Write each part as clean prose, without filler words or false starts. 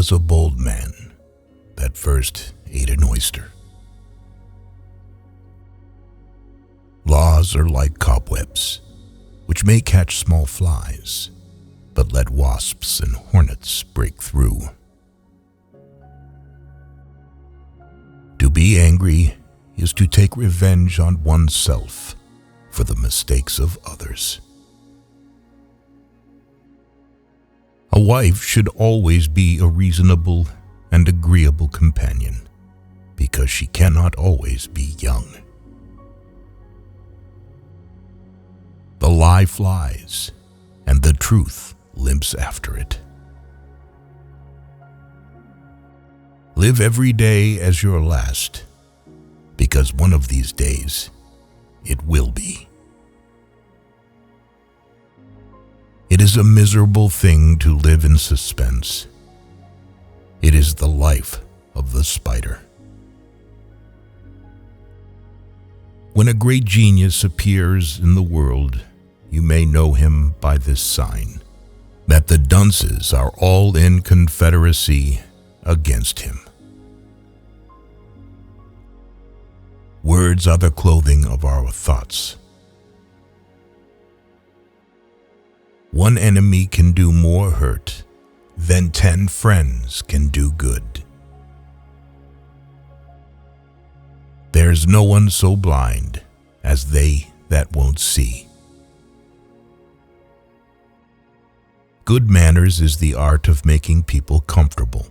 was a bold man that first ate an oyster. Laws are like cobwebs, which may catch small flies, but let wasps and hornets break through. To be angry is to take revenge on oneself for the mistakes of others. A wife should always be a reasonable and agreeable companion, because she cannot always be young. The lie flies, and the truth limps after it. Live every day as your last, because one of these days it will be. It is a miserable thing to live in suspense. It is the life of the spider. When a great genius appears in the world, you may know him by this sign, that the dunces are all in confederacy against him. Words are the clothing of our thoughts. One enemy can do more hurt than 10 friends can do good. There's no one so blind as they that won't see. Good manners is the art of making people comfortable.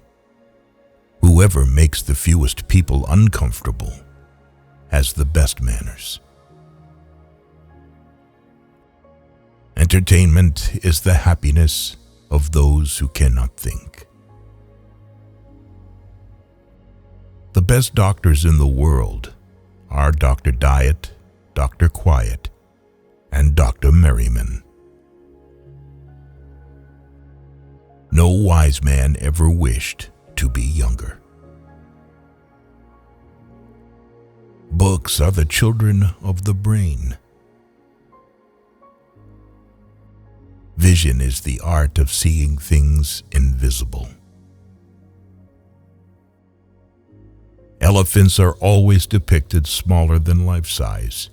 Whoever makes the fewest people uncomfortable has the best manners. Entertainment is the happiness of those who cannot think. The best doctors in the world are Dr. Diet, Dr. Quiet, and Dr. Merriman. No wise man ever wished to be younger. Books are the children of the brain. Vision is the art of seeing things invisible. Elephants are always depicted smaller than life size,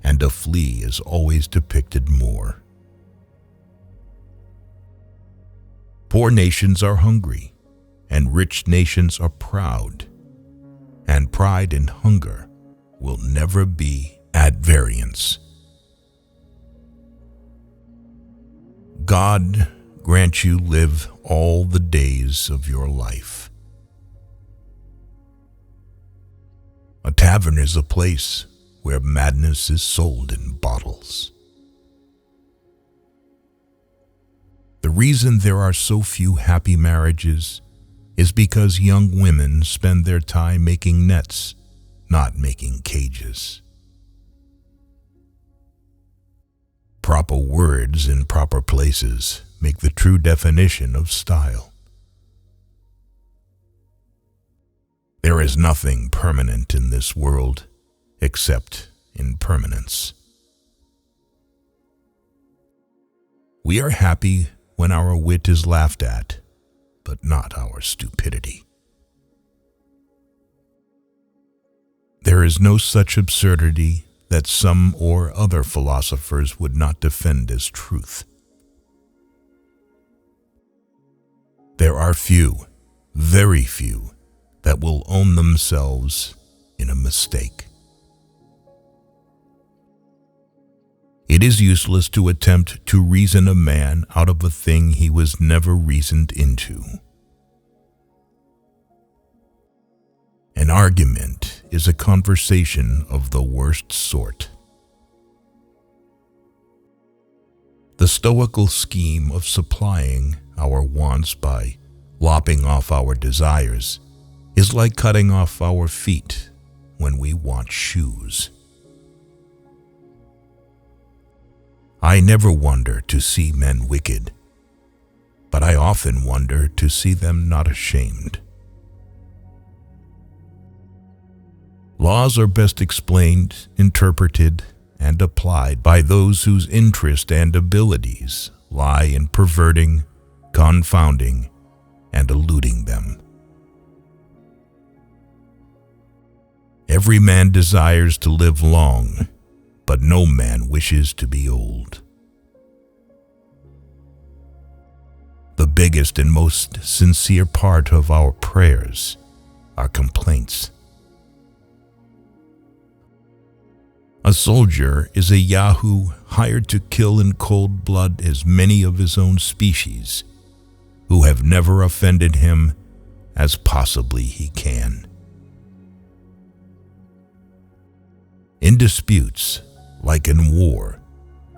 and a flea is always depicted more. Poor nations are hungry, and rich nations are proud, and pride and hunger will never be at variance. God grant you live all the days of your life. A tavern is a place where madness is sold in bottles. The reason there are so few happy marriages is because young women spend their time making nets, not making cages. Proper words in proper places make the true definition of style. There is nothing permanent in this world except impermanence. We are happy when our wit is laughed at, but not our stupidity. There is no such absurdity that some or other philosophers would not defend as truth. There are few, very few, that will own themselves in a mistake. It is useless to attempt to reason a man out of a thing he was never reasoned into. An argument is a conversation of the worst sort. The stoical scheme of supplying our wants by lopping off our desires is like cutting off our feet when we want shoes. I never wonder to see men wicked, but I often wonder to see them not ashamed. Laws are best explained, interpreted, and applied by those whose interest and abilities lie in perverting, confounding, and eluding Every man desires to live long, but no man wishes to be old. The biggest and most sincere part of our prayers are complaints. A soldier is a Yahoo hired to kill in cold blood as many of his own species who have never offended him as possibly he can. In disputes, like in war,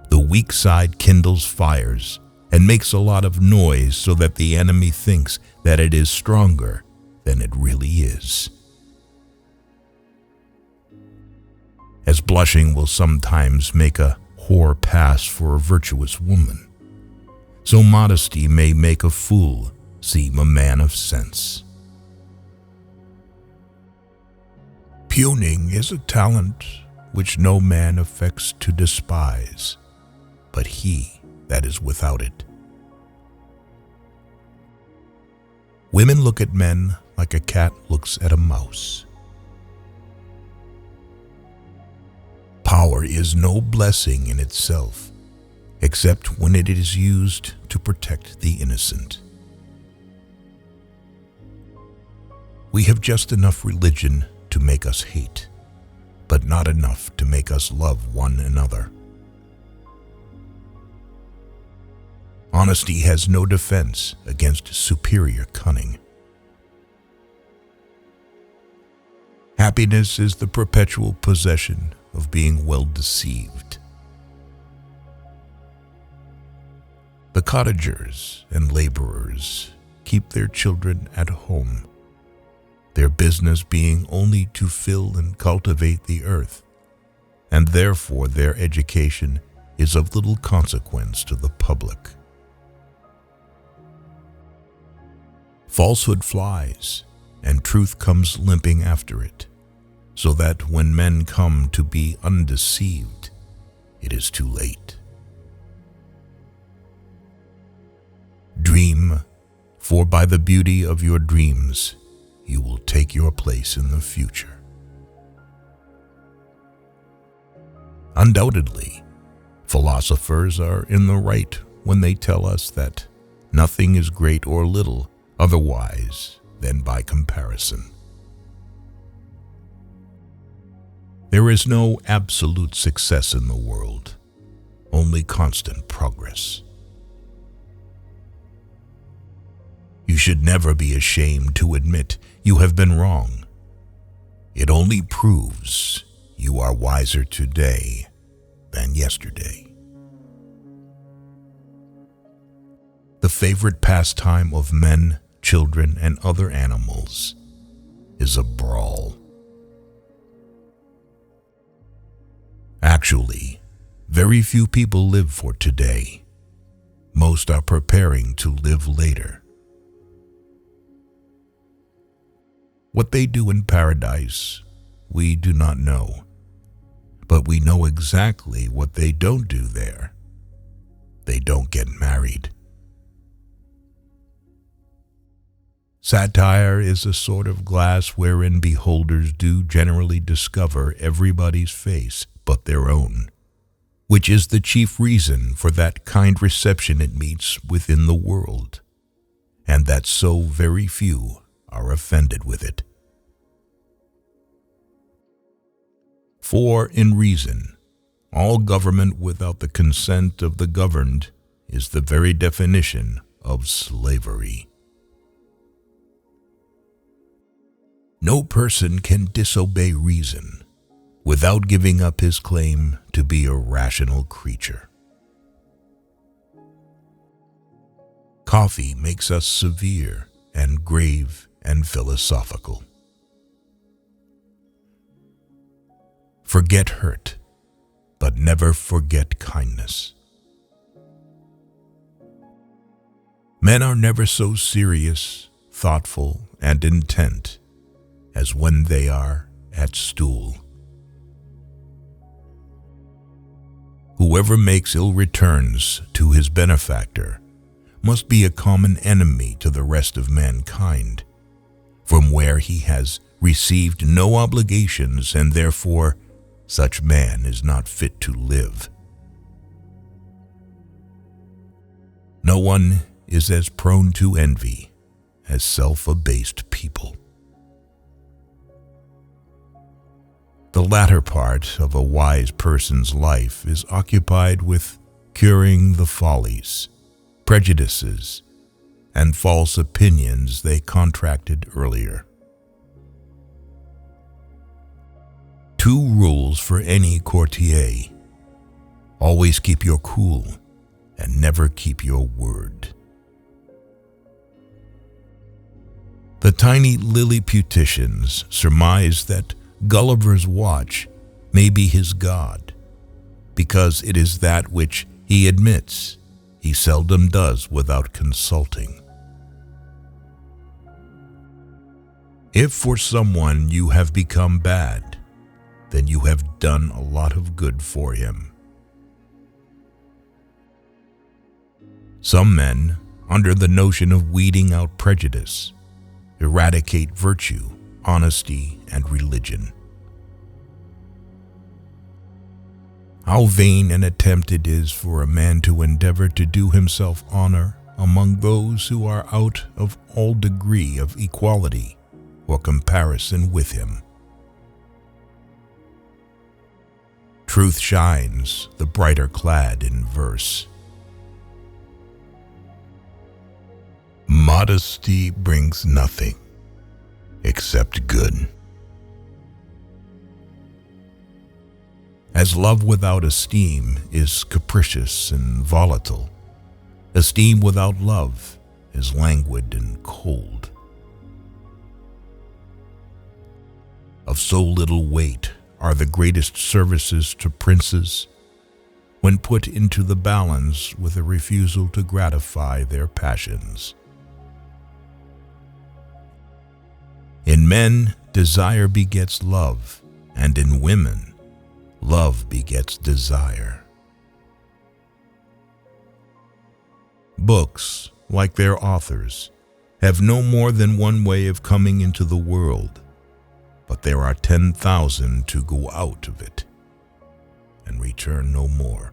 the weak side kindles fires and makes a lot of noise so that the enemy thinks that it is stronger than it really is. As blushing will sometimes make a whore pass for a virtuous woman, so modesty may make a fool seem a man of sense. Puning is a talent which no man affects to despise, but he that is without it. Women look at men like a cat looks at a mouse. Power is no blessing in itself, except when it is used to protect the innocent. We have just enough religion to make us hate, but not enough to make us love one another. Honesty has no defense against superior cunning. Happiness is the perpetual possession of being well deceived. The cottagers and laborers keep their children at home, their business being only to fill and cultivate the earth, and therefore their education is of little consequence to the public. Falsehood flies, and truth comes limping after it, so that when men come to be undeceived, it is too late. Dream, for by the beauty of your dreams, you will take your place in the future. Undoubtedly, philosophers are in the right when they tell us that nothing is great or little otherwise than by comparison. There is no absolute success in the world, only constant progress. You should never be ashamed to admit you have been wrong. It only proves you are wiser today than yesterday. The favorite pastime of men, children, and other animals is a brawl. Actually, very few people live for today. Most are preparing to live later. What they do in paradise, we do not know, but we know exactly what they don't do there. They don't get married. Satire is a sort of glass wherein beholders do generally discover everybody's face but their own, which is the chief reason for that kind reception it meets within the world, and that so very few are offended with it. For, in reason, all government without the consent of the governed is the very definition of slavery. No person can disobey reason without giving up his claim to be a rational creature. Coffee makes us severe and grave and philosophical. Forget hurt, but never forget kindness. Men are never so serious, thoughtful, and intent as when they are at stool. Whoever makes ill returns to his benefactor must be a common enemy to the rest of mankind, from where he has received no obligations, and therefore such man is not fit to live. No one is as prone to envy as self-abased people. The latter part of a wise person's life is occupied with curing the follies, prejudices, and false opinions they contracted earlier. 2 rules for any courtier: always keep your cool and never keep your word. The tiny Lilliputians surmise that Gulliver's watch may be his god, because it is that which he admits he seldom does without consulting. If for someone you have become bad, then you have done a lot of good for him. Some men, under the notion of weeding out prejudice, eradicate virtue, honesty, and religion. How vain an attempt it is for a man to endeavor to do himself honor among those who are out of all degree of equality or comparison with him. Truth shines the brighter clad in verse. Modesty brings nothing except good. As love without esteem is capricious and volatile, esteem without love is languid and cold. Of so little weight are the greatest services to princes when put into the balance with a refusal to gratify their passions. In men, desire begets love, and in women, love begets desire. Books, like their authors, have no more than one way of coming into the world, but there are 10,000 to go out of it and return no more.